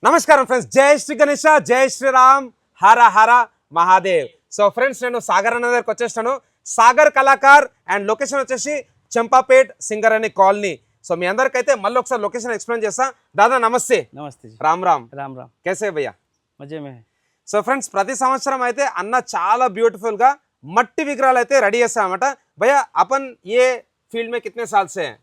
నమస్కారం ఫ్రెండ్స్, జై శ్రీ గణేష, జై శ్రీరామ్, హర హర మహాదేవ్. సో ఫ్రెండ్స్, నేను సాగర్ అన్న దగ్గరికి వచ్చేసాను. సాగర్ కళాకార్ అండ్ లొకేషన్ వచ్చేసి చంపాపేట్ సింగరేణి కాలనీ. సో మీ అందరికైతే మళ్ళీ ఒకసారి లొకేషన్ ఎక్స్ప్లెయిన్ చేస్తా. దాదా నమస్తే. నమస్తే. రామ్ రామ్. రామ్ రామ్. कैसे भैया? మజే మే. సో ఫ్రెండ్స్, ప్రతి సంవత్సరం అయితే అన్న చాలా బ్యూటిఫుల్ గా మట్టి విగ్రహాలు అయితే రెడీ చేస్తామన్నమాట. భయ్యా अपन ये फील्ड में कितने साल से हैं?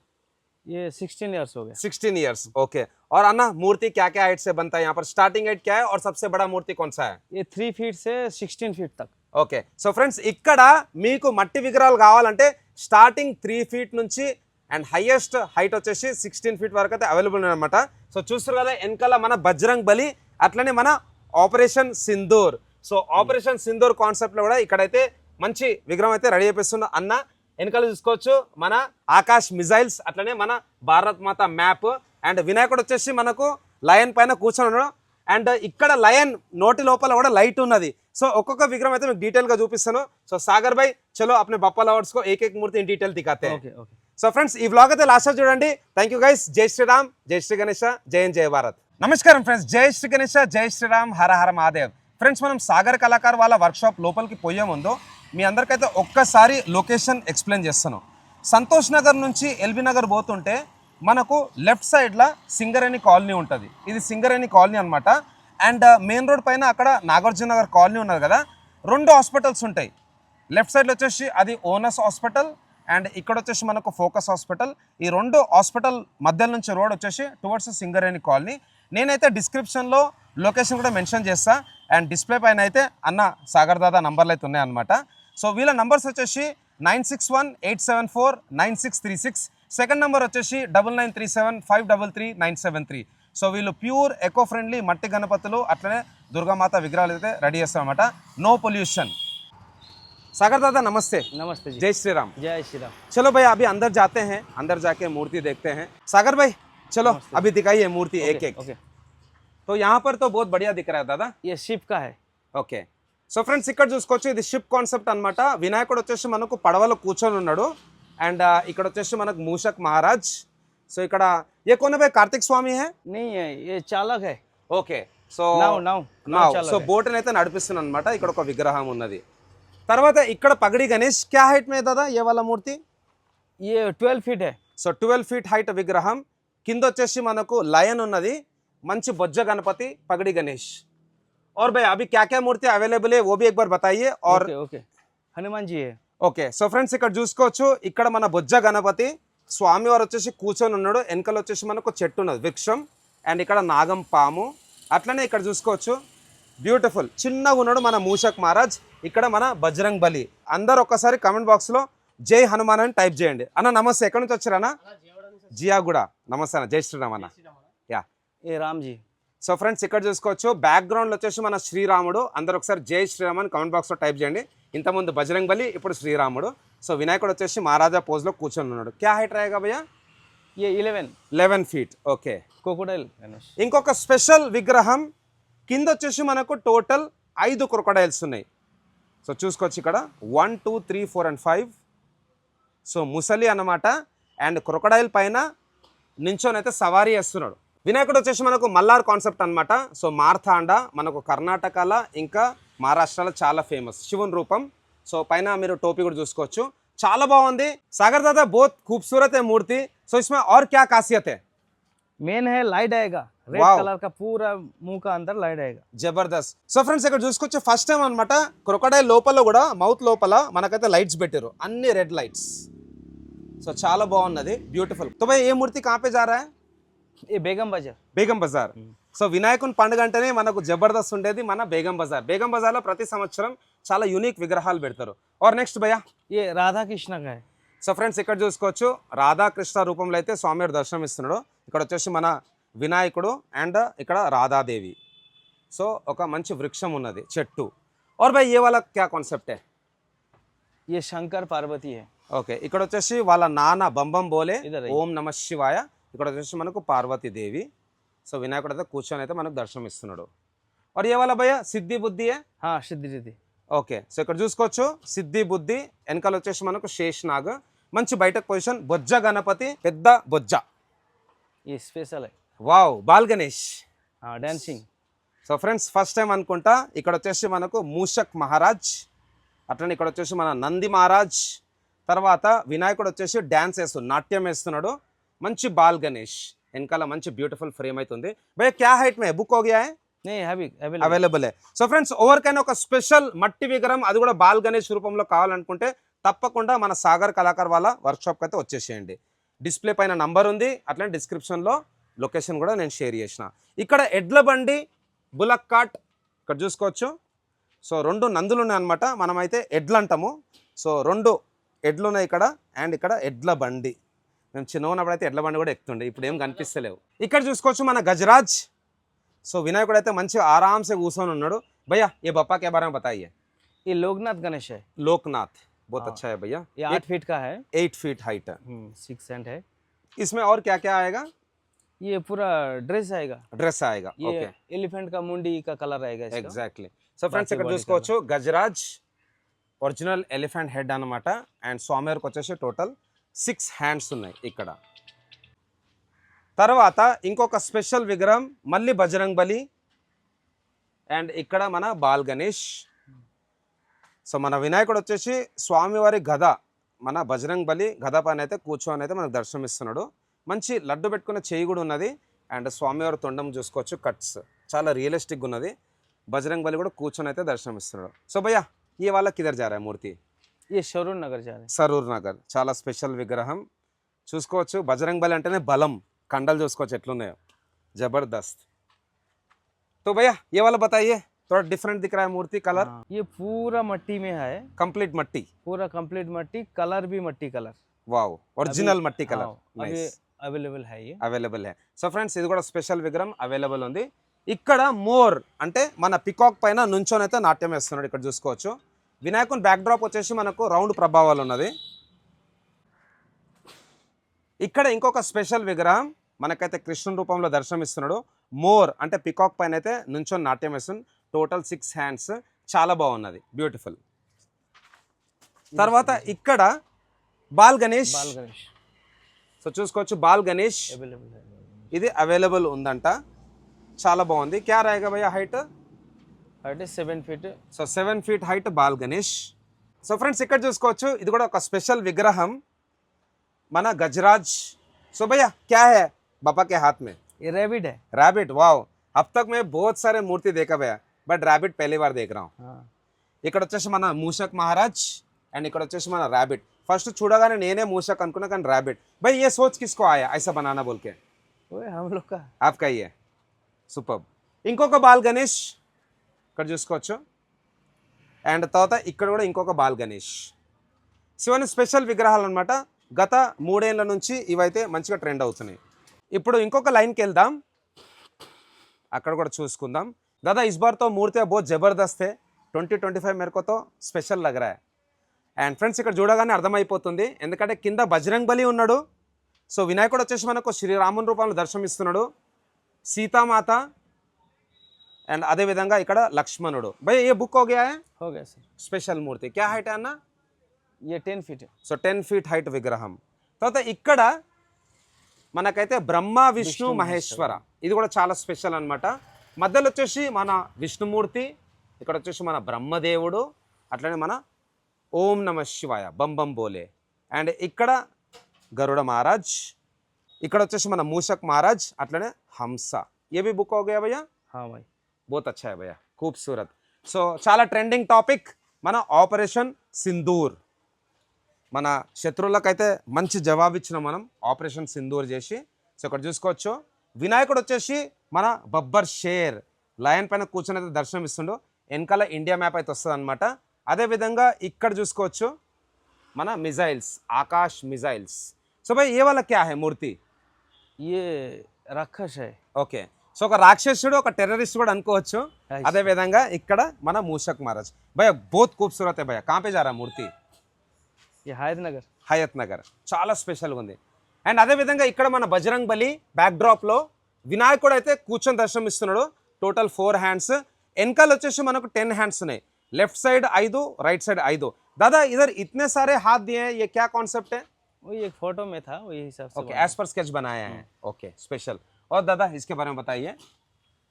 ये 16 इयर्स हो गए. 16 इयर्स. ओके. और अन्ना मूर्ति क्या क्या हाइट से बनता है यहाँ पर? स्टार्टिंग हाइट क्या है और सबसे बड़ा मूर्ति कौन सा है? ये 3 फीट से 16 फीट तक. ఓకే. సో ఫ్రెండ్స్, ఇక్కడ మీకు మట్టి విగ్రహాలు కావాలంటే స్టార్టింగ్ 3 ఫీట్ నుంచి అండ్ హైయెస్ట్ హైట్ వచ్చేసి 16 ఫీట్ వరకు అయితే అవైలబుల్ అనమాట. సో చూస్తారు కదా వెనకాల మన బజరంగ్ బలి, అట్లనే మన operation Sindoor. So operation Sindoor కాన్సెప్ట్లో కూడా ఇక్కడైతే మంచి విగ్రహం అయితే రెడీ చేపిస్తున్న అన్న. వెనకాల చూసుకోవచ్చు మన ఆకాశ్ మిజైల్స్, అట్లనే మన భారత్ మాత మ్యాప్ అండ్ వినాయకుడు వచ్చేసి మనకు లయన్ పైన కూర్చొని ఉన్నాడు. అండ్ ఇక్కడ లయన్ నోటి లోపల కూడా లైట్ ఉన్నది. సో ఒక్కొక్క విగ్రహం అయితే మీకు డీటెయిల్ గా చూపిస్తాను. సో సాగర్ భాయ్, చలో अपने बप्पा लवर्स को एक एक मूर्ति इन डिटेल दिखाते हैं. సో ఫ్రెండ్స్, ఈ వ్లాగ్ అయితే లాస్ట్ చూడండి. Thank you guys. జై శ్రీరామ్, జై శ్రీ గణేష, జై జై భారత్. నమస్కారం ఫ్రెండ్స్, జై శ్రీ గణేష, జై శ్రీరామ్, హర హర మహాదేవ్. ఫ్రెండ్స్, మనం సాగర్ కళాకార్ వాళ్ళ వర్క్షాప్ లోపలికి పోయే ముందు మీ అందరికైతే ఒక్కసారి లొకేషన్ ఎక్స్ప్లెయిన్ చేస్తాను. సంతోష్ నగర్ నుంచి ఎల్బీ నగర్ పోతుంటే మనకు లెఫ్ట్ సైడ్లో సింగరేణి కాలనీ ఉంటుంది. ఇది సింగరేణి కాలనీ అనమాట. అండ్ మెయిన్ రోడ్ పైన అక్కడ నాగార్జున నగర్ కాలనీ ఉన్నది కదా, 2 హాస్పిటల్స్ ఉంటాయి. లెఫ్ట్ సైడ్లో వచ్చేసి అది ఓనస్ హాస్పిటల్ అండ్ ఇక్కడ వచ్చేసి మనకు ఫోకస్ హాస్పిటల్. ఈ 2 హాస్పిటల్ మధ్య నుంచి రోడ్ వచ్చేసి టువర్డ్స్ సింగరేణి కాలనీ. నేనైతే డిస్క్రిప్షన్లో లొకేషన్ కూడా మెన్షన్ చేస్తా. అండ్ డిస్ప్లే పైన అయితే అన్న సాగర్ దాదా నంబర్లు అయితే ఉన్నాయన్నమాట. సో వీళ్ళ నంబర్స్ వచ్చేసి 9618749636. సెకండ్ నెంబర్ వచ్చేసి 9937533973. సో వీళ్ళు ప్యూర్ ఎకో ఫ్రెండ్లీ మట్టి గణపతులు అట్లనే దుర్గామాత విగ్రహాలు అయితే రెడీ చేస్తారన్నమాట. No pollution. सागर दादा नमस्ते. नमस्ते जी. जय श्री राम. जय श्री राम. चलो भाई, अभी अंदर जाते हैं, अंदर जाके मूर्ति देखते हैं. सागर भाई चलो अभी दिखाइए मूर्ति एक एक. तो यहाँ पर तो बहुत बढ़िया दिख रहा है दादा. ये शिप का है. ఓకే. సో ఫ్రెండ్స్, ఇక్కడ చూసుకోవచ్చు ఇది షిప్ కాన్సెప్ట్ అనమాట. వినాయకుడు వచ్చేసి మనకు పడవలో కూర్చొని ఉన్నాడు. అండ్ ఇక్కడ వచ్చేసి మనకు మూషక్ మహారాజ్. సో ఇక్కడ ఏ కోన్ భాయ్? కార్తిక్ స్వామి హే? नहीं है, ये चालक है. ఓకే. సో नाव సో బోట్ అయితే నడిపిస్తున్నాను అనమాట. ఇక్కడ ఒక విగ్రహం ఉన్నది. తర్వాత ఇక్కడ పగడి గణేష్ క్యా హైట్ మే దాదా ఏ వాళ్ళ మూర్తి? ये 12 फीट है. సో 12 ఫీట్ హైట్ విగ్రహం. కింద వచ్చేసి మనకు లయన్ ఉన్నది, మంచి బొజ్జ గణపతి, పగడి గణేష్. और भाई अभी क्या क्या मूर्ति अवेलेबल है वो भी एक बार बताइए. और ओके. हनुमान जी है. ఓకే. సో ఫ్రెండ్స్, ఇక్కడ చూసుకోవచ్చు ఇక్కడ మన బొజ్జ గణపతి స్వామి వారు వచ్చేసి కూర్చొని ఉన్నాడు. వెనకలు వచ్చేసి మనకు చెట్టు ఉన్నది, వృక్షం. అండ్ ఇక్కడ నాగం పాము. అట్లనే ఇక్కడ చూసుకోవచ్చు బ్యూటిఫుల్ చిన్నగా ఉన్నాడు మన మూషక్ మహారాజ్. ఇక్కడ మన బజరంగ్ బలి. అందరు ఒక్కసారి కమెంట్ బాక్స్లో జై హనుమాన్ అని టైప్ చేయండి. అన్న నమస్తే, ఎక్కడి నుంచి వచ్చారన్న? జియాగూడ. నమస్తే అన్న, జై శ్రీరామ్ అన్న. యా. ये राम जी. సో ఫ్రెండ్స్, ఇక్కడ చూసుకోవచ్చు బ్యాక్గ్రౌండ్లో వచ్చేసి మన శ్రీరాముడు. అందరు ఒకసారి జై శ్రీరామ్ అని కామెంట్ బాక్స్లో టైప్ చేయండి. ఇంతకుముందు బజరంగ్ బలి, ఇప్పుడు శ్రీరాముడు. సో వినాయకుడు వచ్చేసి మహారాజా పోజ్లో కూర్చొని ఉన్నాడు. క్యా హైట్ రాయేగా భయ్యా? ये 11 ఫీట్. ఓకే. क्रोकोडाइल गणेश. ఇంకొక స్పెషల్ విగ్రహం కింద వచ్చేసి మనకు టోటల్ 5 క్రొకడైల్స్ ఉన్నాయి. సో చూసుకోవచ్చు ఇక్కడ 1 2 3 4 and 5. సో ముసలి అన్నమాట. అండ్ క్రొకడైల్ పైన నించొని అయితే సవారీ చేస్తున్నాడు. వినాయకుడు వచ్చేసి మనకు మల్లార్ కాన్సెప్ట్ అనమాట. సో మార్తాండ మనకు కర్ణాటకలో ఇంకా మహారాష్ట్రలో చాలా ఫేమస్ శివుని రూపం. సో పైన మీరు టోపీ కూడా చూసుకోవచ్చు, చాలా బాగుంది. సాగర్ దాదా बहुत खूबसूरत है मूर्ति. సో इसमें और क्या खासियत है? मेन है लाइट आएगा, रेड कलर का पूरा मुंह का अंदर लाइट आएगा. జబర్దస్త్. సో ఫ్రెండ్స్, ఇక్కడ చూసుకోవచ్చు ఫస్ట్ టైం అనమాట క్రొకడైల్ లోపల కూడా మౌత్ లోపల మనకైతే లైట్స్ పెట్టారు, అన్ని రెడ్ లైట్స్. సో చాలా బాగున్నది, బ్యూటిఫుల్. తో భాయ్ ఏ మూర్తి కहाँ पे जा रहा है? ये बेगम बाजार. బేగం బజార్. సో వినాయకుని పండుగ అంటేనే మనకు జబర్దస్త్ ఉండేది మన బేగం బజార్. బేగం బజార్లో ప్రతి సంవత్సరం చాలా యూనిక్ విగ్రహాలు పెడతారు. और నెక్స్ట్ భయ్యా ये राधा कृष्ण का है. సో ఫ్రెండ్స్, ఇక్కడ చూసుకోవచ్చు రాధాకృష్ణ రూపంలో అయితే స్వామివారు దర్శనం ఇస్తున్నాడు. ఇక్కడ వచ్చేసి మన వినాయకుడు అండ్ ఇక్కడ రాధాదేవి. సో ఒక మంచి వృక్షం ఉన్నది, చెట్టు. और भाई ये वाला क्या कॉन्सेप्ट है? ये शंकर पार्वती है. ఓకే. ఇక్కడ వచ్చేసి వాళ్ళ నాన్న బంబం బోలే ఇదర్ ఓం నమ శివాయ. ఇక్కడ వచ్చేసి మనకు పార్వతీదేవి. సో వినాయకుడు అయితే కూర్చొని అయితే మనకు దర్శనం ఇస్తున్నాడు. और ये वाला भैया సిద్ధి బుద్ధి है? हाँ, सिद्धि सिद्धि. ఓకే. సో ఇక్కడ చూసుకోవచ్చు సిద్ధి బుద్ధి. వెనకాల వచ్చేసి మనకు శేషనాగ్. మంచి బయటకు పొజిషన్, బొజ్జ గణపతి, పెద్ద బొజ్జ. ये स्पेशल है. వావ్. బాల్ గణేష్. हाँ dancing so friends first time అనుకుంటా ఇక్కడ వచ్చేసి మనకు మూషక్ మహారాజ్, అట్లనే ఇక్కడ వచ్చేసి మన నంది మహారాజ్, తర్వాత వినాయకుడు వచ్చేసి డ్యాన్స్ వేస్తున్నాడు, నాట్యం వేస్తున్నాడు. మంచి బాల్ గణేష్ వెనకాల మంచి బ్యూటిఫుల్ ఫ్రేమ్ అవుతుంది. భయ్యా క్యా హైట్ మే బుక్ హో గయా హై? नहीं हैवी అవైలబుల్ సో ఫ్రెండ్స్ ఎవరికైనా ఒక స్పెషల్ మట్టి విగ్రహం అది కూడా బాల్ గణేష్ రూపంలో కావాలనుకుంటే తప్పకుండా మన సాగర్ కళాకార్ వాళ్ళ వర్క్షాప్కి అయితే వచ్చేసేయండి. డిస్ప్లే పైన నంబర్ ఉంది, అట్లనే డిస్క్రిప్షన్లో లొకేషన్ కూడా నేను షేర్ చేసిన. ఇక్కడ ఎడ్ల బండి బులక్ కార్ట్ ఇక్కడ చూసుకోవచ్చు. సో 2 నందులు ఉన్నాయి అనమాట, మనమైతే ఎడ్లు అంటాము. సో 2 ఎడ్లు ఉన్నాయి ఇక్కడ, అండ్ ఇక్కడ ఎడ్ల బండి. మేము చిన్న ఉన్నప్పుడు అయితే ఎడ్ల బండి కూడా ఎక్కుతుండే, ఇప్పుడు ఏం కనిపిస్తలేవు. ఇక్కడ చూసుకోవచ్చు మన గజరాజ్. సో వినాయకుడు అయితే మంచి ఆరామ్సే కూర్చొని ఉన్నాడు. భయ్యా ఏ బప్పా కే బారే మే బతాయియే. ये लोकनाथ गणेश है, लोकनाथ बहुत हाँ। अच्छा है भैया, ये 8 फीट का है, 8 फीट हाइट है. 6 सेंट है. इसमें और क्या क्या आएगा? ये पूरा ड्रेस आएगा, డ్రెస్ आएगा. ये ఓకే एलिफेंट का मुंडी का कलर आएगा इसका. ఎగ్జాక్ట్లీ. సో ఫ్రెండ్స్ బాకీ ఇక్కడ body చూసుకోవచ్చు గజరాజ్ ఒరిజినల్ ఎలిఫెంట్ హెడ్ అన్నమాట. అండ్ స్వామివారికి వచ్చేసి టోటల్ 6 హ్యాండ్స్ ఉన్నాయి ఇక్కడ. తర్వాత ఇంకొక స్పెషల్ విగ్రహం మళ్ళీ బజరంగ్ బలి, అండ్ ఇక్కడ మన బాల్ గణేష్. సో మన వినాయకుడు వచ్చేసి స్వామివారి గద, మన బజరంగ్ బలి గద పైన అయితే కూర్చొని అయితే మనకు దర్శనం ఇస్తున్నాడు. మంచి లడ్డు పెట్టుకున్న చేయి కూడా ఉన్నది, అండ్ స్వామివారి తొండం చూసుకోవచ్చు, కట్స్ చాలా రియలిస్టిక్గా ఉన్నది. బజరంగ్ బలి కూడా కూర్చొని అయితే దర్శనం ఇస్తున్నాడు. సో భయ్యా ఈ వాళ్ళ కిదర్ जा रहा है మూర్తి? ये शरून नगर जा रहे हैं. సరూర్ నగర్. చాలా స్పెషల్ విగ్రహం చూసుకోవచ్చు. బజరంగ్ బలి అంటేనే బలం, కండలు చూసుకోవచ్చు ఎట్లున్నాయో, జబర్దస్త్. तो भैया ये वाला बताइए, थोड़ा डिफरेंट दिख रहा है मूर्ति, कलर हाँ, ये पूरा मट्टी में है, कंप्लीट मट्टी. पूरा कंप्लीट मट्टी, कलर भी मट्टी कलर. वाओ ओरिजिनल मट्टी कलर. हाँ, अभी अवेलेबल है ये. అవైలబుల్ హే. సో ఫ్రెండ్స్ ఇది కూడా స్పెషల్ విగ్రహం అవైలబుల్ ఉంది. ఇక్కడ మోర్ అంటే మన పికాక్ పైన నుంచొని అయితే నాట్యం వేస్తున్నాడు. ఇక్కడ చూసుకోవచ్చు వినాయకుని బ్యాక్ డ్రాప్ వచ్చేసి మనకు రౌండ్ ప్రభావాలు ఉన్నది. ఇక్కడ ఇంకొక స్పెషల్ విగ్రహం మనకైతే కృష్ణుని రూపంలో దర్శనమిస్తున్నాడు. మోర్ అంటే పికాక్ పైన అయితే నుంచొని నాట్యం వేస్తుంది. టోటల్ 6 హ్యాండ్స్, చాలా బాగున్నది, బ్యూటిఫుల్. తర్వాత ఇక్కడ బాల్ గణేష్. बाल गणेश సో చూసుకోవచ్చు బాల్ గణేష్ अवेलेबल है. ఇది అవైలబుల్ ఉందంట, చాలా బాగుంది. క్యా రాయేగా భయ్యా height? Height 7 feet. So 7 feet height ball Ganesh. So friends ఇక్కడ చూసుకోవచ్చు ఇది కూడా ఒక స్పెషల్ విగ్రహం మన గజరాజ్. సో భయ్యా క్యా హై बापा के हाथ में? ये रैबिट है. रैबिट. वाओ, अब तक मैं बहुत सारे मूर्ति देखा भैया, बट रैबिट पहली बार देख रहा हूँ. हाँ. ఇక్కడ వచ్చేసి మన మూషక్ మహారాజ్, అండ్ ఇక్కడ వచ్చేసి మన ర్యాబిట్. ఫస్ట్ చూడగానే నేనే మూషక్ అనుకున్నా, కానీ ర్యాబిట్. भाई ये सोच किसको आया ऐसा बनाना बोल के? वो हम लोग का. आपका ही है, సూపర్. ఇంకొక బాల్ గణేష్ ఇక్కడ చూసుకోవచ్చు, అండ్ తర్వాత ఇక్కడ కూడా ఇంకొక బాల్ గణేష్. శివని స్పెషల్ విగ్రహాలు అనమాట. గత 3 ఏళ్ల నుంచి ఇవైతే మంచిగా ట్రెండ్ అవుతున్నాయి. ఇప్పుడు ఇంకొక లైన్కి వెళ్దాం, అక్కడ కూడా చూసుకుందాం. दादा इस बार तो मूर्तियाँ बहुत ज़बरदस्त है. 2025 मेरे को तो స్పెషల్ లగ్ రా. అండ్ ఫ్రెండ్స్ ఇక్కడ చూడగానే అర్థమైపోతుంది, ఎందుకంటే కింద బజరంగ్ బలి ఉన్నాడు. సో వినాయకుడు వచ్చేసి మనకు శ్రీరాముని రూపంలో దర్శనమిస్తున్నాడు, సీతామాత, అండ్ అదేవిధంగా ఇక్కడ లక్ష్మణుడు. భయ్ ఏ బుక్ हो गया है? हो गया सर. స్పెషల్ మూర్తి. క్యా హైట్ है అన్న? ये 10 फीट है. సో 10 ఫీట్ హైట్ విగ్రహం. తర్వాత ఇక్కడ మనకైతే బ్రహ్మ విష్ణు మహేశ్వర, ఇది కూడా చాలా స్పెషల్ అన్నమాట. మధ్యలో వచ్చేసి మన విష్ణుమూర్తి, ఇక్కడ వచ్చేసి మన బ్రహ్మదేవుడు, అట్లనే మన ఓం నమ శివాయ బం బం బోలే. అండ్ ఇక్కడ గరుడ మహారాజ్, ఇక్కడ వచ్చేసి మన మూషక్ మహారాజ్, అట్లనే హంస. ఏ भी బుక్ हो गया भैया? हाँ भाई. बहुत अच्छा है भैया, खूबसूरत. సో చాలా ట్రెండింగ్ టాపిక్ మన ఆపరేషన్ సింధూర్. మన శత్రువులకైతే మంచి జవాబు ఇచ్చిన మనం ఆపరేషన్ సింధూర్ చేసి. సో ఇక్కడ చూసుకోవచ్చు వినాయకుడు వచ్చేసి మన బబ్బర్ షేర్ లయన్ పైన కూర్చొని అయితే దర్శనం ఇస్తుండు. వెనకాల ఇండియా మ్యాప్ అయితే వస్తుంది అనమాట. అదేవిధంగా ఇక్కడ చూసుకోవచ్చు మన మిజైల్స్, ఆకాష్ మిజైల్స్. సో భయ్ ఏ వాళ్ళ క్యా హై మూర్తి? ये राक्षस है. ఓకే, సో ఒక రాక్షసుడు, ఒక టెర్రరిస్ట్ కూడా అనుకోవచ్చు. అదేవిధంగా ఇక్కడ మన మూషక్ మహారాజ్. భయ బోత్ ఖూబ్సూరత్ హై భయ. కहाँ पे जा रहा మూర్తి? ये हयात नगर. హయత్ నగర్, చాలా స్పెషల్గా ఉంది. అండ్ అదేవిధంగా ఇక్కడ మన బజరంగ్ బలి బ్యాక్డ్రాప్లో వినాయకుడు అయితే కూర్చొని దర్శనం ఇస్తున్నాడు. Total 4 hands. వెనకాల వచ్చేసి మనకు 10 హ్యాండ్స్ ఉన్నాయి. Left side 5, right side 5. दादा इधर इतने सारे हाथ दिए हैं, ये क्या कॉन्सेप्ट है? वही एक फोटो में था, वही हिसाब से. ओके, एज पर स्केच बनाया है. Okay, special. और दादा इसके बारे में बताइए.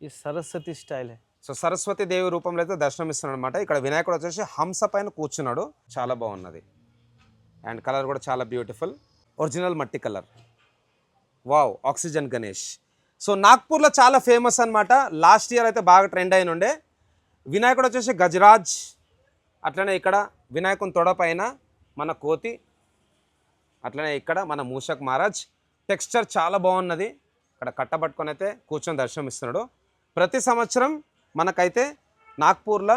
ये सरस्वती स्टाइल है। సో సరస్వతి దేవి రూపంలో అయితే దర్శనమిస్తున్నాడు అనమాట. ఇక్కడ వినాయకుడు వచ్చేసి హంస పైన కూర్చున్నాడు, చాలా బాగున్నది. అండ్ కలర్ కూడా చాలా బ్యూటిఫుల్, ఒరిజినల్ మట్టి colour. Wow, oxygen Ganesh. So నాగ్పూర్లో చాలా ఫేమస్ అనమాట. లాస్ట్ ఇయర్ అయితే బాగా ట్రెండ్ అయిన ఉండే. వినాయకుడు వచ్చేసి గజరాజ్, అట్లనే ఇక్కడ వినాయకుని తొడ పైన మన కోతి, అట్లనే ఇక్కడ మన మూషక్ మహారాజ్. టెక్స్చర్ చాలా బాగున్నది. ఇక్కడ కట్టబట్టుకొని అయితే కూర్చొని దర్శనమిస్తున్నాడు. ప్రతి సంవత్సరం మనకైతే నాగ్పూర్లో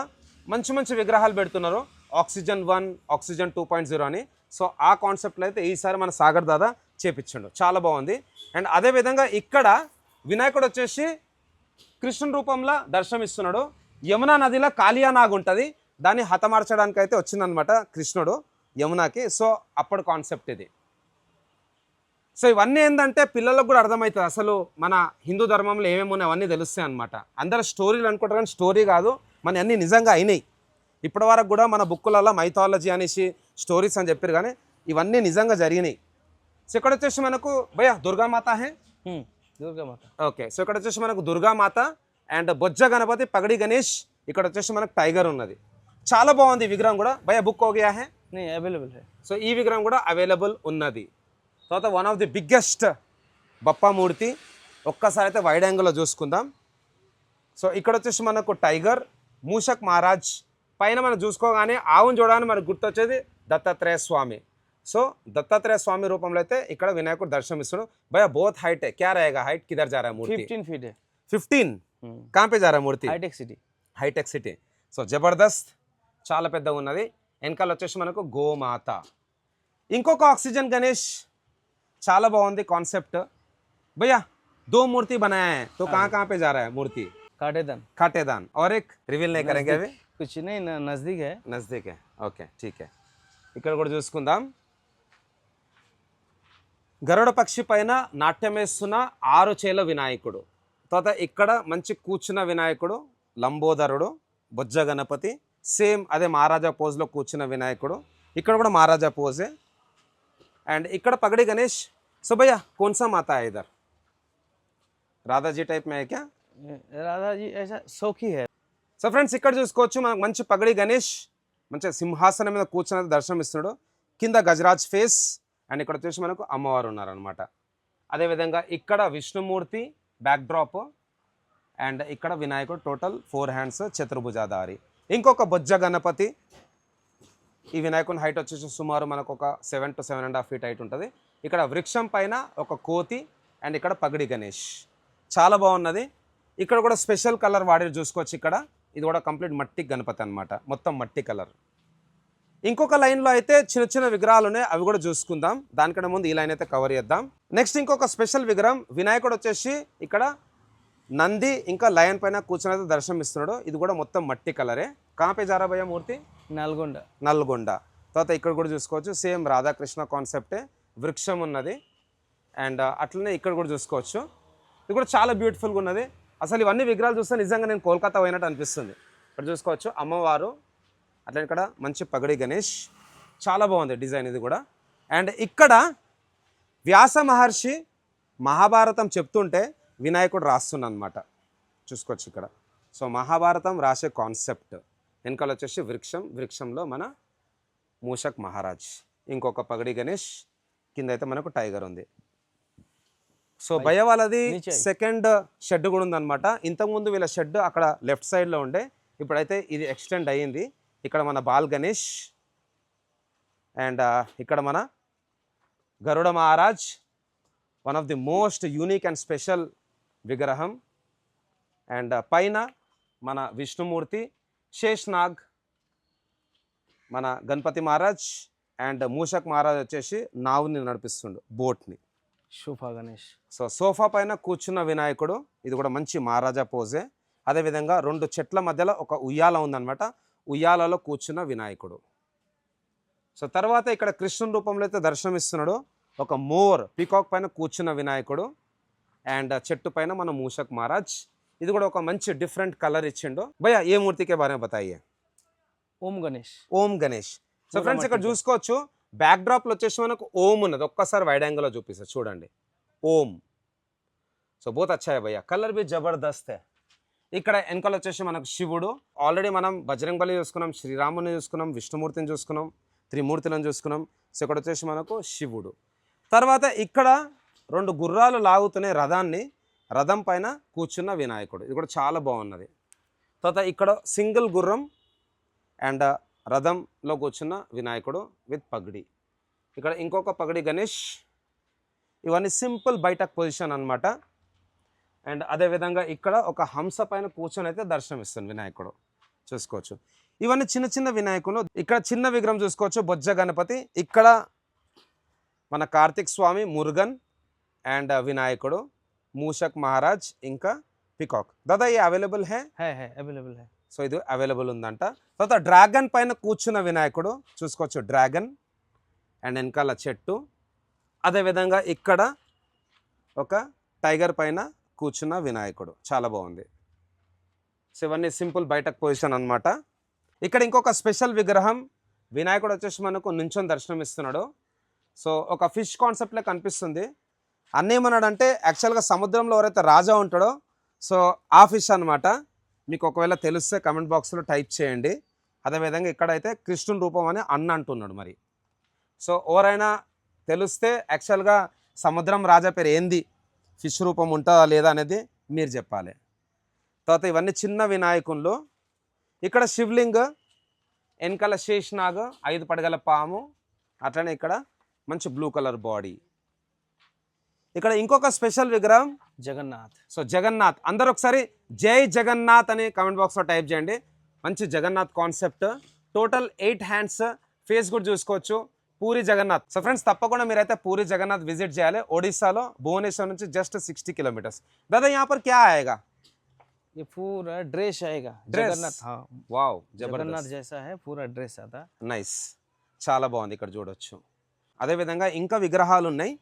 మంచి మంచి విగ్రహాలు పెడుతున్నారు, ఆక్సిజన్ 1, ఆక్సిజన్ 2.0 అని. సో ఆ కాన్సెప్ట్లో అయితే ఈసారి మన సాగర్ దాదా చేపించండు, చాలా బాగుంది. అండ్ అదేవిధంగా ఇక్కడ వినాయకుడు వచ్చేసి కృష్ణుని రూపంలో దర్శనమిస్తున్నాడు. యమునా నదిలో కాళియానాగ్ ఉంటుంది, దాన్ని హతమార్చడానికి అయితే వచ్చిందనమాట కృష్ణుడు యమునాకి. సో అప్పుడు కాన్సెప్ట్ ఇది. సో ఇవన్నీ ఏంటంటే పిల్లలకు కూడా అర్థమవుతుంది అసలు మన హిందూ ధర్మంలో ఏమేమి ఉన్నాయి అవన్నీ తెలుస్తాయి అనమాట. అందరూ స్టోరీలు అనుకుంటారు కానీ స్టోరీ కాదు, మన అన్నీ నిజంగా అయినాయి. ఇప్పటి వరకు కూడా మన బుక్కులలో మైథాలజీ అనేసి స్టోరీస్ అని చెప్పారు, కానీ ఇవన్నీ నిజంగా జరిగినాయి. సో ఇక్కడ వచ్చేసి మనకు భయ్య దుర్గామాత హే, दुर्गा माता। ఓకే. సో ఇక్కడ వచ్చేసి మనకు దుర్గామాత అండ్ బొజ్జ గణపతి, పగడి గణేష్, ఇక్కడ వచ్చేసి మనకు టైగర్ ఉన్నది. చాలా బాగుంది ఈ విగ్రహం కూడా. భయ్య బుక్ హోగియా హే? नहीं अवेलेबल है। సో ఈ విగ్రహం కూడా అవైలబుల్ ఉన్నది. తర్వాత one of the biggest Bappa మూర్తి, ఒక్కసారి అయితే వైడ్ యాంగిల్లో చూసుకుందాం. సో ఇక్కడ వచ్చేసి మనకు టైగర్, మూషక్ మహారాజ్, పైన మనం చూసుకోగానే ఆవును చూడగానే మనకు గుర్తొచ్చేది దత్తాత్రేయ స్వామి. సో దత్తాత్రేయ స్వామి రూపంలో అయితే ఇక్కడ వినాయకుడు దర్శనమిస్తున్నాడు. భయ్యా బోత్ హైట్ है, क्या रहेगा हाइट, किधर जा रहा है मूर्ति? 15 फीट है। 15 कहाँ पे जा रहा है मूर्ति? हाईटेक सिटी। హైటెక్ సిటీ. సో జబర్దస్త్, చాలా పెద్దగా ఉన్నది. వెనకాల వచ్చేసి మనకు గోమాత. ఇంకొక ఆక్సిజన్ గణేష్, చాలా బాగుంది కాన్సెప్ట్. भैया 2 मूर्ति बनाया है, तो कहाँ कहाँ पे जा रहा है मूर्ति? काटेदान। काटेदान और एक रिवील नहीं करेंगे अभी, कुछ नहीं नजदीक है। नजदीक है. ఓకే ठीक है. ఇక్కడ కూడా చూసుకుందాం. గరుడ పక్షి పైన నాట్యం వేస్తున్న 6 చేల వినాయకుడు. తర్వాత ఇక్కడ మంచి కూర్చున్న వినాయకుడు లంబోదరుడు, బొజ్జ గణపతి, సేమ్ అదే మహారాజా పోజ్లో కూర్చున్న వినాయకుడు. ఇక్కడ కూడా మహారాజా పోజే. అండ్ ఇక్కడ పగడి గణేష్. సో भैया कौन सा माता है इधर? राधा जी टाइप में है क्या? राधा जी ऐसा सौखी है। సో ఫ్రెండ్స్ ఇక్కడ చూసుకోవచ్చు మనకు మంచి పగడి గణేష్ మంచి సింహాసనం మీద కూర్చుని దర్శనం ఇస్తున్నాడు. కింద గజరాజ్ ఫేస్ అండ్ ఇక్కడ వచ్చేసి మనకు అమ్మవారు ఉన్నారనమాట. అదేవిధంగా ఇక్కడ విష్ణుమూర్తి బ్యాక్ డ్రాప్ అండ్ ఇక్కడ వినాయకుడు టోటల్ 4 హ్యాండ్స్ చతుర్భుజాధారి. ఇంకొక బొజ్జ గణపతి. ఈ వినాయకుని హైట్ వచ్చేసి సుమారు మనకు ఒక 7 to 7.5 feet హైట్ ఉంటుంది. ఇక్కడ వృక్షం పైన ఒక కోతి అండ్ ఇక్కడ పగడి గణేష్, చాలా బాగున్నది. ఇక్కడ కూడా స్పెషల్ కలర్ వాడి చూసుకోవచ్చు. ఇక్కడ ఇది కూడా కంప్లీట్ మట్టి గణపతి అనమాట, మొత్తం మట్టి కలర్. ఇంకొక లైన్లో అయితే చిన్న చిన్న విగ్రహాలు ఉన్నాయి, అవి కూడా చూసుకుందాం. దానికన్నా ముందు ఈ లైన్ అయితే కవర్ చేద్దాం. నెక్స్ట్ ఇంకొక స్పెషల్ విగ్రహం వినాయకుడు వచ్చేసి ఇక్కడ నంది ఇంకా లయన్ పైన కూర్చొని అయితే దర్శనం ఇస్తున్నాడు. ఇది కూడా మొత్తం మట్టి కలరే. కాపే జారా భయ్య మూర్తి? నల్గొండ. నల్గొండ. తర్వాత ఇక్కడ కూడా చూసుకోవచ్చు సేమ్ రాధాకృష్ణ కాన్సెప్టే, వృక్షం ఉన్నది. అండ్ అట్లనే ఇక్కడ కూడా చూసుకోవచ్చు. ఇది కూడా చాలా బ్యూటిఫుల్గా ఉన్నది. అసలు ఇవన్నీ విగ్రహాలు చూస్తే నిజంగా నేను కోల్కతా పోయినట్టు అనిపిస్తుంది. ఇక్కడ చూసుకోవచ్చు అమ్మవారు, అట్లా ఇక్కడ మంచి పగడి గణేష్, చాలా బాగుంది డిజైన్ ఇది కూడా. అండ్ ఇక్కడ వ్యాస మహర్షి మహాభారతం చెప్తుంటే వినాయకుడు రాస్తున్నా అనమాట, చూసుకోవచ్చు ఇక్కడ. సో మహాభారతం రాసే కాన్సెప్ట్. వెనకాల వచ్చేసి వృక్షంలో మన మూషక్ మహారాజ్, ఇంకొక పగడి గణేష్, కింద అయితే మనకు టైగర్ ఉంది. సో భయ వాళ్ళది సెకండ్ షెడ్ కూడా ఉందన్నమాట. ఇంతకుముందు వీళ్ళ షెడ్ అక్కడ లెఫ్ట్ సైడ్లో ఉండే, ఇప్పుడైతే ఇది ఎక్స్టెండ్ అయ్యింది. ఇక్కడ మన బాల్ గణేష్ అండ్ ఇక్కడ మన Garuda Maharaj, one of the most unique and special విగ్రహం. అండ్ పైన మన విష్ణుమూర్తి, శేష్నాగ్, మన గణపతి మహారాజ్ అండ్ మూషక్ మహారాజ్ వచ్చేసి నావుని నడిపిస్తుండు, బోట్ని. సోఫా గణేష్. సో సోఫా పైన కూర్చున్న వినాయకుడు, ఇది కూడా మంచి మహారాజా పోజే. అదేవిధంగా 2 చెట్ల మధ్యలో ఒక ఉయ్యాల ఉందన్నమాట, ఉయ్యాలలో కూర్చున్న వినాయకుడు. సో తర్వాత ఇక్కడ కృష్ణుని రూపంలో అయితే దర్శనం ఇస్తున్నాడు. ఒక మోర్ పీకాక్ పైన కూర్చున్న వినాయకుడు అండ్ చెట్టు పైన మన మూషక్ మహారాజ్. ఇది కూడా ఒక మంచి డిఫరెంట్ కలర్ ఇచ్చిండు. భయ్యా ఏ మూర్తికే బారే బతాయియే? ఓం గణేష్. ఓం గణేష్. సో ఫ్రెండ్స్ ఇక్కడ చూసుకోవచ్చు బ్యాక్ డ్రాప్లో వచ్చేసి మనకు ఓం ఉన్నది. ఒక్కసారి వైడ్ యాంగిల్లో చూపిస్తారు చూడండి, ఓం. సో బహుత్ అచ్చా హై భయ్యా, కలర్ भी जबरदस्त है. ఇక్కడ వెనకాల వచ్చేసి మనకు శివుడు. ఆల్రెడీ మనం బజరంగ్ బలి చూసుకున్నాం, శ్రీరాముని చూసుకున్నాం, విష్ణుమూర్తిని చూసుకున్నాం, త్రిమూర్తులను చూసుకున్నాం. సో ఇక్కడ వచ్చేసి మనకు శివుడు. తర్వాత ఇక్కడ 2 గుర్రాలు లాగుతున్నాయి రథాన్ని, రథం పైన కూర్చున్న వినాయకుడు. ఇది కూడా చాలా బాగున్నది. తర్వాత ఇక్కడ సింగిల్ గుర్రం అండ్ రథంలో కూర్చున్న వినాయకుడు విత్ పగడి. ఇక్కడ ఇంకొక పగడి గణేష్. ఇవన్నీ సింపుల్ బయటక్ పొజిషన్ అన్నమాట. అండ్ అదేవిధంగా ఇక్కడ ఒక హంస పైన కూర్చొని అయితే దర్శనం ఇస్తుంది వినాయకుడు, చూసుకోవచ్చు. ఇవన్నీ చిన్న చిన్న వినాయకులు. ఇక్కడ చిన్న విగ్రహం చూసుకోవచ్చు, బొజ్జ గణపతి. ఇక్కడ మన కార్తిక్ స్వామి, మురుగన్ అండ్ వినాయకుడు, మూషక్ మహారాజ్, ఇంకా పికాక్. దాదా ఇది అవైలబుల్ है अवेलेबल है. సో ఇది అవైలబుల్ ఉందంట. తర్వాత డ్రాగన్ పైన కూర్చున్న వినాయకుడు చూసుకోవచ్చు, డ్రాగన్ అండ్ వెనకాల చెట్టు. అదేవిధంగా ఇక్కడ ఒక టైగర్ పైన కూర్చున్న వినాయకుడు, చాలా బాగుంది. సో ఇవన్నీ సింపుల్ బయటకు పొజిషన్ అనమాట. ఇక్కడ ఇంకొక స్పెషల్ విగ్రహం వినాయకుడు వచ్చేసి మనకు నుంచొని దర్శనం ఇస్తున్నాడు. సో ఒక ఫిష్ కాన్సెప్ట్లో కనిపిస్తుంది. అన్నేమన్నాడంటే యాక్చువల్గా సముద్రంలో ఎవరైతే రాజా ఉంటాడో సో ఆ ఫిష్ అనమాట. మీకు ఒకవేళ తెలిస్తే కమెంట్ బాక్స్లో టైప్ చేయండి. అదేవిధంగా ఇక్కడైతే కృష్ణుని రూపం అని అంటున్నాడు మరి. సో ఎవరైనా తెలిస్తే యాక్చువల్గా సముద్రం రాజా పేరు ఏంది, ఫిష్ రూపం ఉంటుందా లేదా అనేది మీరు చెప్పాలి. తర్వాత ఇవన్నీ చిన్న వినాయకుళ్ళు. ఇక్కడ శివలింగ్, వెనకాల శేషనాగ్, 5 పడగల పాము, అట్లనే ఇక్కడ మంచి బ్లూ కలర్ బాడీ. ఇక్కడ ఇంకొక స్పెషల్ విగ్రహం జగన్నాథ్. సో జగన్నాథ్. అందరూ ఒకసారి జై జగన్నాథ్ అని కామెంట్ బాక్స్లో టైప్ చేయండి. మంచి Jagannath concept. Total 8 hands, face కూడా చూసుకోవచ్చు. పూరి జగన్నాథ్. సో ఫ్రెండ్స్ తప్పకుండా మీరైతే పూరి జగన్నాథ్ విజిట్ చేయాలి. ఒడిశాలో భువనేశ్వర్ నుంచి జస్ట్ 60 కిలోमीटर्स. दादा यहाँ पर क्या आएगा? ये पूरा ड्रेस आएगा. ड्रेस? जगन्नाथ. हाँ, వావ్, जगन्नाथ జబర్దస్త్. जैसा है, पूरा ड्रेस आता. నైస్, చాలా బాగుంది. ఇక్కడ చూడొచ్చు. అదేవిధంగా ఇంకా విగ్రహాలు ఉన్నాయి.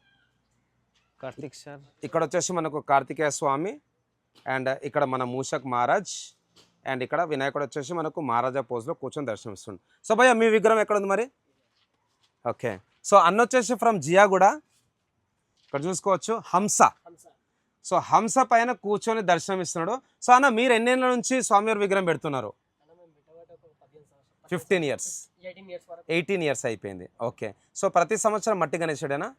कार्तिक सर. ఇక్కడ వచ్చేసి మనకు కార్తికేయ స్వామి అండ్ ఇక్కడ మన మూషక్ మహారాజ్ అండ్ ఇక్కడ వినాయకుడు వచ్చేసి మనకు మహారాజా పోజ్లో కూర్చొని దర్శనం ఇస్తుంది. సో భయ్య మీ విగ్రహం ఎక్కడ ఉంది మరి? ఓకే. సో అన్న వచ్చేసి ఫ్రమ్ జియాగూడ. ఇక్కడ చూసుకోవచ్చు హంస. సో హంస పైన కూర్చొని దర్శనం ఇస్తున్నాడు. సో అన్న మీరు ఎన్నేళ్ళ నుంచి స్వామివారి విగ్రహం పెడుతున్నారు? 15 ఇయర్స్, 18 ఇయర్స్ అయిపోయింది. ఓకే. సో ప్రతి సంవత్సరం మట్టి గణేశుడేనా?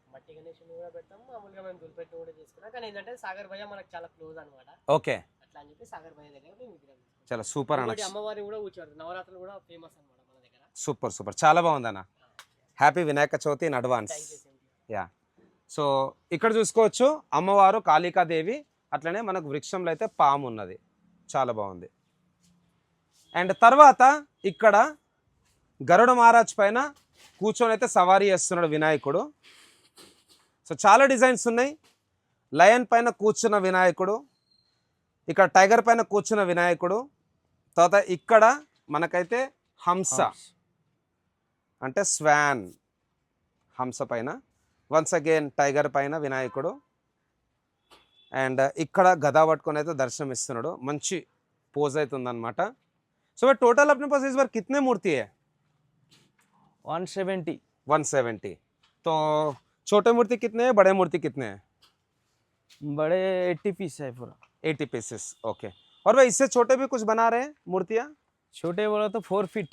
ఓకే, చాలా సూపర్ అన్న. సూపర్ సూపర్, చాలా బాగుంది అన్న. Happy Vinayaka Chavithi in advance. Yeah. So ఇక్కడ చూసుకోవచ్చు అమ్మవారు కాళికాదేవి, అట్లనే మనకు వృక్షంలో అయితే పాము ఉన్నది, చాలా బాగుంది. అండ్ తర్వాత ఇక్కడ గరుడ మహారాజ్ పైన కూర్చొని అయితే సవారీ చేస్తున్నాడు వినాయకుడు. సో చాలా డిజైన్స్ ఉన్నాయి. లయన్ పైన కూర్చున్న వినాయకుడు, ఇక్కడ టైగర్ పైన కూర్చున్న వినాయకుడు. తర్వాత ఇక్కడ మనకైతే హంస అంటే స్వాన్, హంస పైన. వన్స్ అగైన్ టైగర్ పైన వినాయకుడు. అండ్ ఇక్కడ గదా పట్టుకొని అయితే దర్శనం ఇస్తున్నాడు. మంచి పోజ్ అవుతుంది అనమాట. సో टोटल अपने पास इस बार कितने मूर्ति है? 170. 170. तो छोटे मूर्ति कितने हैं, बड़े मूर्ति कितने हैं? बड़े 80 पीस है पूरा. 80 पीसेस. ओके. और भाई इससे छोटे भी कुछ बना रहे हैं मूर्तियाँ? छोटे बोला तो 4 फीट.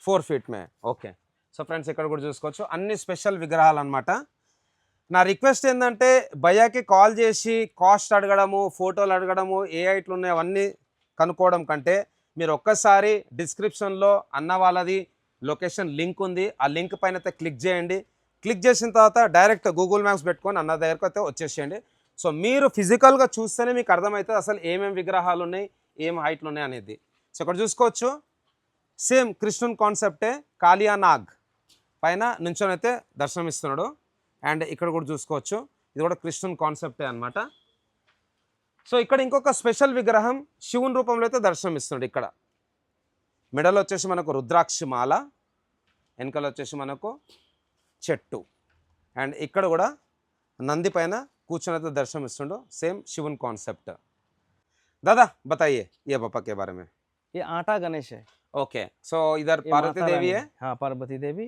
4 फीट में. ఓకే. సో ఫ్రెండ్స్ ఇక్కడ కూడా చూసుకోవచ్చు అన్ని స్పెషల్ విగ్రహాలు అనమాట. నా రిక్వెస్ట్ ఏంటంటే భయ్యాకి కాల్ చేసి కాస్ట్ అడగడము, ఫోటోలు అడగడము, ఏ హైట్లు ఉన్నాయి అవన్నీ కనుక్కోవడం కంటే మీరు ఒక్కసారి డిస్క్రిప్షన్లో అన్న వాళ్ళది లొకేషన్ లింక్ ఉంది, ఆ లింక్ పైన అయితే క్లిక్ చేయండి. క్లిక్ చేసిన తర్వాత డైరెక్ట్ గూగుల్ మ్యాప్స్ పెట్టుకొని అన్న దగ్గరకు అయితే వచ్చేసేయండి. సో మీరు ఫిజికల్గా చూస్తేనే మీకు అర్థమవుతుంది అసలు ఏమేమి విగ్రహాలు ఉన్నాయి, ఏం హైట్లు ఉన్నాయి అనేది. సో ఇక్కడ చూసుకోవచ్చు సేమ్ కృష్ణుని కాన్సెప్టే, కాళియా నాగ్ పైన నుంచొని అయితే దర్శనం ఇస్తున్నాడు. అండ్ ఇక్కడ కూడా చూసుకోవచ్చు ఇది కూడా కృష్ణుని కాన్సెప్టే అనమాట. సో ఇక్కడ ఇంకొక స్పెషల్ విగ్రహం శివుని రూపంలో అయితే దర్శనం ఇస్తున్నాడు. ఇక్కడ మెడలో వచ్చేసి మనకు రుద్రాక్ష మాల, వెనకలో వచ్చేసి మనకు చెట్టు. అండ్ ఇక్కడ కూడా నంది పైన కూర్చొని అయితే దర్శనం ఇస్తుండో, సేమ్ శివుని కాన్సెప్ట్. दादा बताइए ये पापा के बारे में. ये आटा गणेश है. ओके. सो इधर ये पार्वती माता देवी रानी है. हाँ, पार्वती देवी.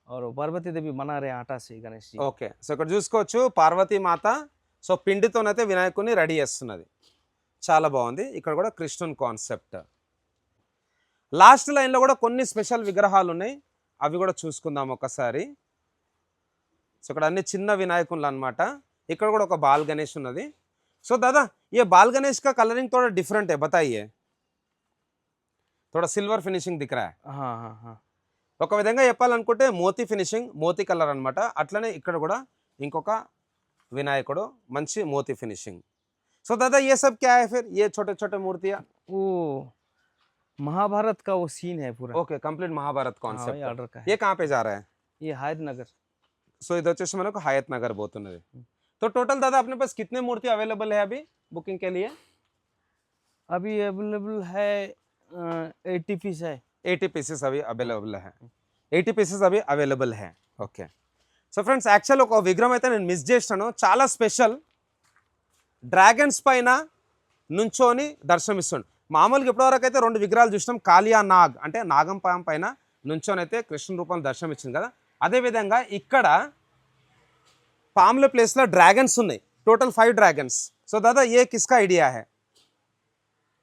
और पार्वती देवी बना रहे आटा से गणेश जी. ఓకే. సో ఇక్కడ చూసుకోవచ్చు పార్వతీ మాత సో పిండితోనైతే వినాయకుడిని రెడీ చేస్తున్నది. చాలా బాగుంది. ఇక్కడ కూడా కృష్ణుని కాన్సెప్ట్. లాస్ట్ లైన్లో కూడా కొన్ని స్పెషల్ విగ్రహాలు ఉన్నాయి, అవి కూడా చూసుకుందాం ఒకసారి. సో ఇక్కడ అన్ని చిన్న వినాయకులు అనమాట. ఇక్కడ కూడా ఒక బాల్ గణేష్ ఉన్నది. సో दादा ये बाल गणेश का कलरिंग थोड़ा डिफरेंट है, बताइए. थोड़ा सिल्वर फिनिशिंग दिख रहा है. हाँ हाँ हाँ ఒక విధంగా చెప్పాలనుకుంటే మోతీ ఫినిషింగ్, మోతీ కలర్ అనమాట. అట్లనే ఇక్కడ కూడా ఇంకొక వినాయకుడు మంచి మోతీ ఫినిషింగ్. సో दादा ये सब क्या है फिर, ये छोटे छोटे मूर्तियां? वो महाभारत का वो सीन है पूरा. ఓకే, కంప్లీట్ మహాభారత్ हाँ, ये కాన్సెప్ట్. ऑर्डर का है. ये कहाँ पे जा रहा है? ये हायत नगर. సో ఇది వచ్చేసి మనకు హయత్ నగర్ పోతున్నది. तो टोटल दादा अपने पास कितने मूर्ति अवेलेबल है अभी बुकिंग के लिए? अभी अवेलेबल है 80 पीस है. 80 पीसेस अभी अवेलेबल है. 80 పీసెస్ అవి అవైలబుల్ హే. ఓకే. సో ఫ్రెండ్స్, యాక్చువల్ ఒక విగ్రహం అయితే నేను మిస్ చేస్తాను, చాలా స్పెషల్. డ్రాగన్స్ పైన నుంచొని దర్శనమిస్తుంది. మామూలుగా ఇప్పటివరకు అయితే 2 విగ్రహాలు చూసినాం. కాళియా నాగ్ అంటే నాగం పాము పైన నుంచొని అయితే కృష్ణ రూపంలో దర్శనమిచ్చింది కదా. అదేవిధంగా ఇక్కడ పాముల ప్లేస్లో డ్రాగన్స్ ఉన్నాయి, టోటల్ 5 డ్రాగన్స్. సో दादा ये किसका आइडिया है?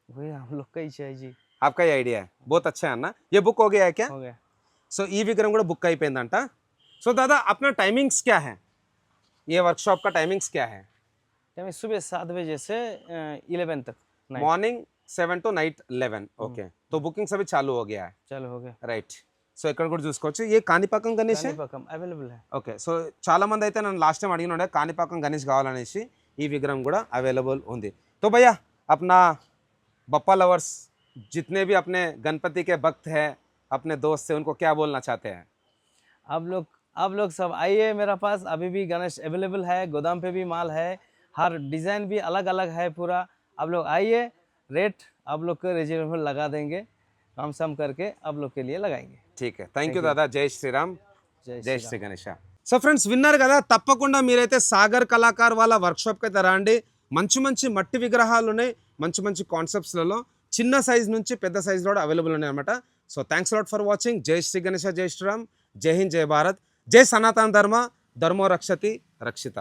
वही हम लोग का ही चाहिए जी. आपका ही आइडिया है, बहुत अच्छा है ना. ये बुक हो गया है क्या? हो गया. సో ఈ విగ్రహం కూడా బుక్ అయిపోయిందంట. సో दादा अपना टाइमिंग्स क्या है, ये वर्कशॉप का टाइमिंग्स क्या है? टाइम सुबह 7 बजे से 11 तक. Night. Morning 7 to night 11. Okay. तो बुकिंग्स अभी चालू हो गया है. चलो हो गया. రైట్. సో ఇక్కడ కూడా చూసుకోవచ్చు. ఏ కాణిపాకం గణేష్? कानीपाकम अवेलेबल है. ఓకే. సో చాలా మంది అయితే నన్ను లాస్ట్ టైం అడిగిన ఉండే కాణిపాకం గణేష్ కావాలనేసి. ఈ విగ్రహం కూడా అవైలబుల్ ఉంది. तो भैया अपना बप्पा लवर्स जितने भी अपने गणपति के भक्त हैं, अपने दोस्त से, उनको क्या बोलना चाहते हैं? आप लोग सब आइए मेरा पास. अभी भी गणेश अवेलेबल है, गोदाम पे भी माल है, हर डिज़ाइन भी अलग अलग है पूरा. आप लोग आइए, रेट आप लोग को रिजनेबल लगा देंगे, कम सम करके आप लोग के लिए लगाएंगे. ठीक है, థ్యాంక్ యూ దాదా. జై శ్రీరామ్, जय జై श्री శ్రీ గణేష. సో ఫ్రెండ్స్, విన్నారు కదా. తప్పకుండా మీరైతే సాగర్ కళాకార్ వాళ్ళ వర్క్షాప్కి అయితే రండి. మంచి మంచి మట్టి విగ్రహాలు ఉన్నాయి, మంచి మంచి కాన్సెప్ట్స్లలో చిన్న సైజ్ నుంచి పెద్ద సైజులో కూడా అవైలబుల్ ఉన్నాయి అనమాట. So thanks lot for watching. జై శ్రీ గణేష, జై శ్రీరామ్, జై హింద్, జై భారత్, జై సనాతన ధర్మ, ధర్మో రక్షతి రక్షిత.